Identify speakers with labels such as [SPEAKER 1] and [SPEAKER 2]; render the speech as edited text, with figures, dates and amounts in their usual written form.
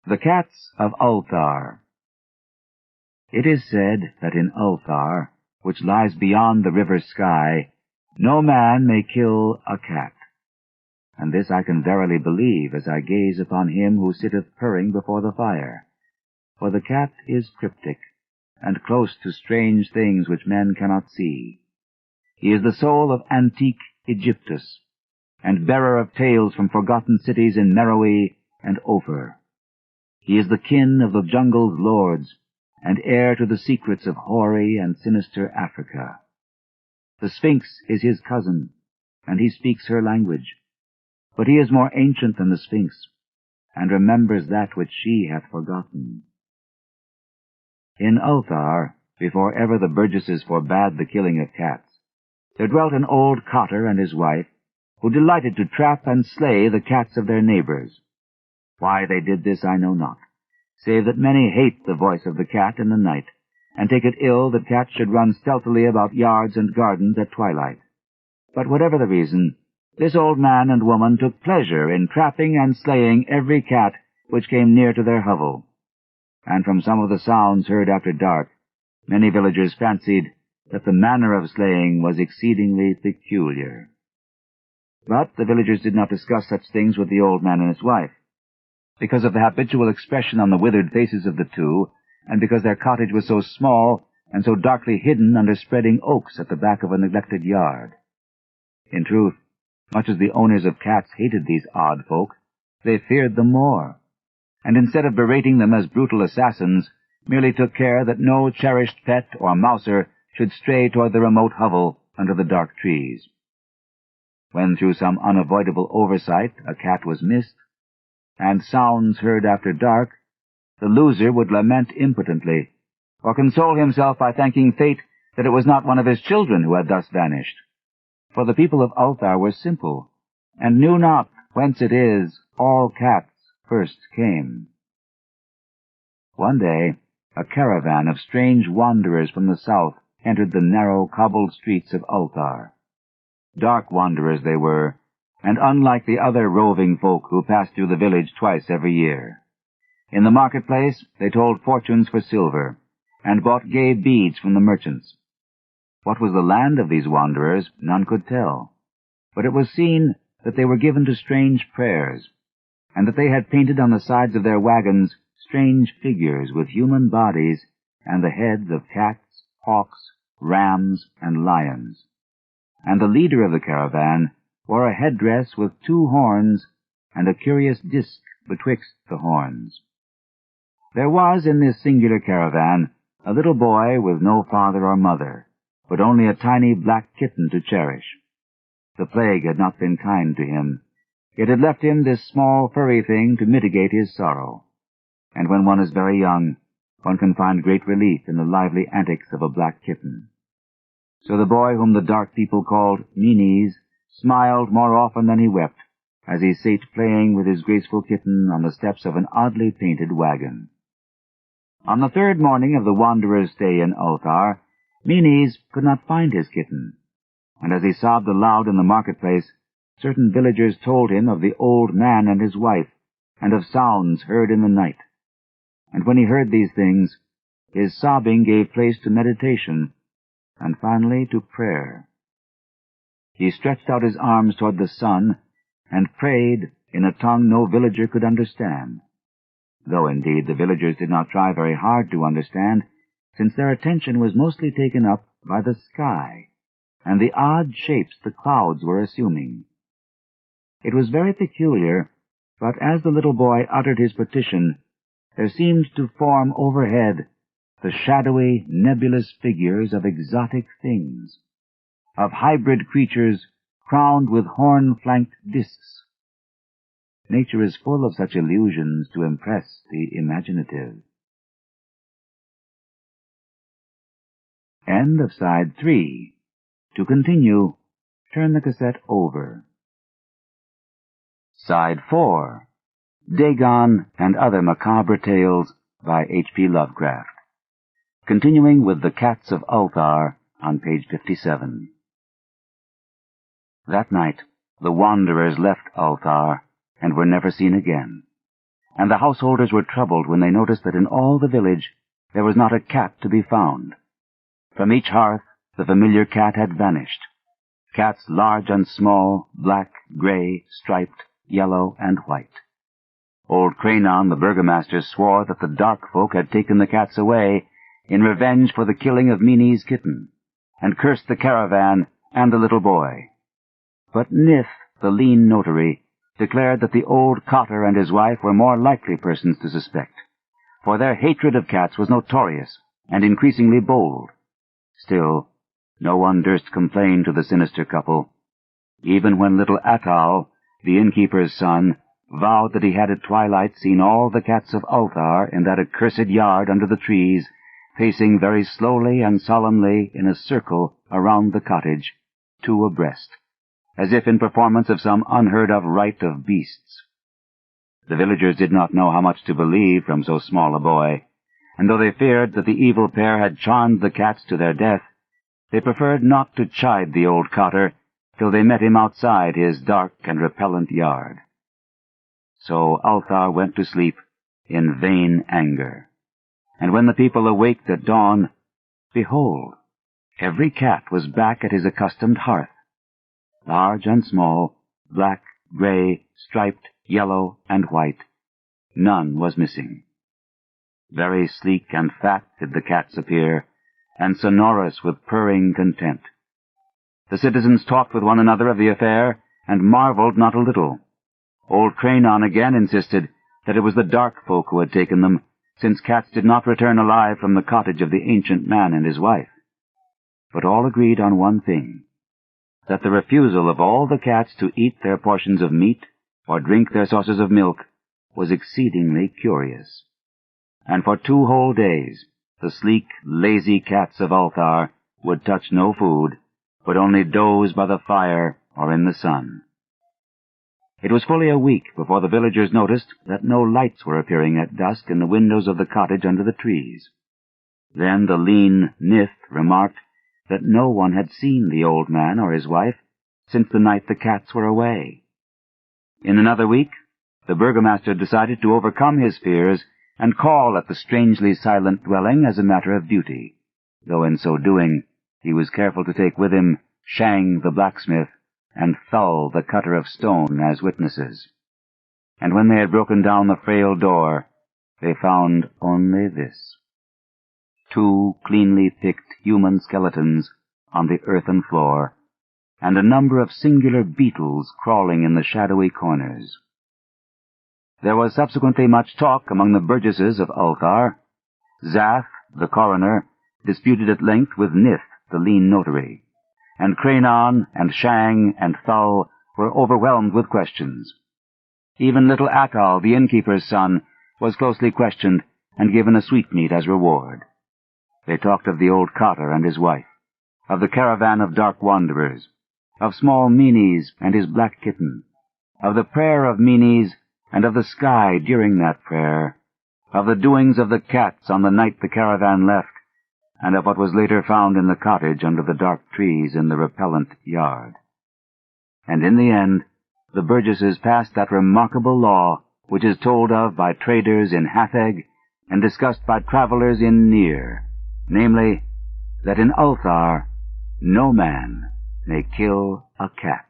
[SPEAKER 1] The Cats of Ulthar. It is said that in Ulthar, which lies beyond the river sky, no man may kill a cat. And this I can verily believe as I gaze upon him who sitteth purring before the fire. For the cat is cryptic, and close to strange things which men cannot see. He is the soul of antique Egyptus, and bearer of tales from forgotten cities in Meroe and Ophir. He is the kin of the jungle's lords, and heir to the secrets of hoary and sinister Africa. The Sphinx is his cousin, and he speaks her language. But he is more ancient than the Sphinx, and remembers that which she hath forgotten. In Ulthar, before ever the burgesses forbade the killing of cats, there dwelt an old cotter and his wife, who delighted to trap and slay the cats of their neighbors. Why they did this I know not, save that many hate the voice of the cat in the night, and take it ill that cats should run stealthily about yards and gardens at twilight. But whatever the reason, this old man and woman took pleasure in trapping and slaying every cat which came near to their hovel. And from some of the sounds heard after dark, many villagers fancied that the manner of slaying was exceedingly peculiar. But the villagers did not discuss such things with the old man and his wife. Because of the habitual expression on the withered faces of the two, and because their cottage was so small and so darkly hidden under spreading oaks at the back of a neglected yard. In truth, much as the owners of cats hated these odd folk, they feared them more, and instead of berating them as brutal assassins, merely took care that no cherished pet or mouser should stray toward the remote hovel under the dark trees. When through some unavoidable oversight a cat was missed, and sounds heard after dark, the loser would lament impotently, or console himself by thanking fate that it was not one of his children who had thus vanished. For the people of Ulthar were simple, and knew not whence it is all cats first came. One day, a caravan of strange wanderers from the south entered the narrow, cobbled streets of Ulthar. Dark wanderers they were, and unlike the other roving folk who passed through the village twice every year. In the marketplace they told fortunes for silver, and bought gay beads from the merchants. What was the land of these wanderers, none could tell, but it was seen that they were given to strange prayers, and that they had painted on the sides of their wagons strange figures with human bodies and the heads of cats, hawks, rams, and lions. And the leader of the caravan wore a headdress with 2 horns and a curious disk betwixt the horns. There was in this singular caravan a little boy with no father or mother, but only a tiny black kitten to cherish. The plague had not been kind to him. It had left him this small furry thing to mitigate his sorrow. And when one is very young, one can find great relief in the lively antics of a black kitten. So the boy whom the dark people called Menes smiled more often than he wept, as he sate playing with his graceful kitten on the steps of an oddly painted wagon. On the 3rd morning of the wanderer's stay in Ulthar, Menes could not find his kitten, and as he sobbed aloud in the marketplace, certain villagers told him of the old man and his wife, and of sounds heard in the night. And when he heard these things, his sobbing gave place to meditation, and finally to prayer. He stretched out his arms toward the sun, and prayed in a tongue no villager could understand, though indeed the villagers did not try very hard to understand, since their attention was mostly taken up by the sky, and the odd shapes the clouds were assuming. It was very peculiar, but as the little boy uttered his petition, there seemed to form overhead the shadowy, nebulous figures of exotic things, of hybrid creatures crowned with horn-flanked discs. Nature is full of such illusions to impress the imaginative. End of Side 3. To continue, turn the cassette over. Side 4. Dagon and Other Macabre Tales by H.P. Lovecraft. Continuing with The Cats of Ulthar on page 57. That night, the wanderers left Ulthar and were never seen again. and the householders were troubled when they noticed that in all the village there was not a cat to be found. From each hearth the familiar cat had vanished. Cats large and small, black, gray, striped, yellow, and white. Old Cranon, the burgomaster, swore that the dark folk had taken the cats away in revenge for the killing of Meany's kitten, and cursed the caravan and the little boy. But Nith, the lean notary, declared that the old cotter and his wife were more likely persons to suspect, for their hatred of cats was notorious and increasingly bold. Still, no one durst complain to the sinister couple, even when little Atal, the innkeeper's son, vowed that he had at twilight seen all the cats of Ulthar in that accursed yard under the trees, pacing very slowly and solemnly in a circle around the cottage, two abreast, as if in performance of some unheard-of rite of beasts. The villagers did not know how much to believe from so small a boy, and though they feared that the evil pair had charmed the cats to their death, they preferred not to chide the old cotter till they met him outside his dark and repellent yard. So Ulthar went to sleep in vain anger, and when the people awaked at dawn, behold, every cat was back at his accustomed hearth, large and small, black, gray, striped, yellow, and white. None was missing. Very sleek and fat did the cats appear, and sonorous with purring content. The citizens talked with one another of the affair, and marveled not a little. Old Cranon again insisted that it was the dark folk who had taken them, since cats did not return alive from the cottage of the ancient man and his wife. But all agreed on one thing, that the refusal of all the cats to eat their portions of meat or drink their saucers of milk was exceedingly curious. And for 2 whole days the sleek, lazy cats of Ulthar would touch no food, but only doze by the fire or in the sun. It was fully a week before the villagers noticed that no lights were appearing at dusk in the windows of the cottage under the trees. Then the lean Nith remarked that no one had seen the old man or his wife since the night the cats were away. In another week, the burgomaster decided to overcome his fears and call at the strangely silent dwelling as a matter of duty, though in so doing he was careful to take with him Shang the blacksmith and Thull the cutter of stone as witnesses. And when they had broken down the frail door, they found only this: 2 cleanly picked human skeletons on the earthen floor, and a number of singular beetles crawling in the shadowy corners. There was subsequently much talk among the burgesses of Ulthar. Zath, the coroner, disputed at length with Nith, the lean notary, and Cranon and Shang and Thull were overwhelmed with questions. Even little Atal, the innkeeper's son, was closely questioned and given a sweetmeat as reward. They talked of the old cotter and his wife, of the caravan of dark wanderers, of small Meanies and his black kitten, of the prayer of Meanies and of the sky during that prayer, of the doings of the cats on the night the caravan left, and of what was later found in the cottage under the dark trees in the repellent yard. And in the end, the burgesses passed that remarkable law which is told of by traders in Hatheg and discussed by travelers in Near, namely, that in Ulthar no man may kill a cat.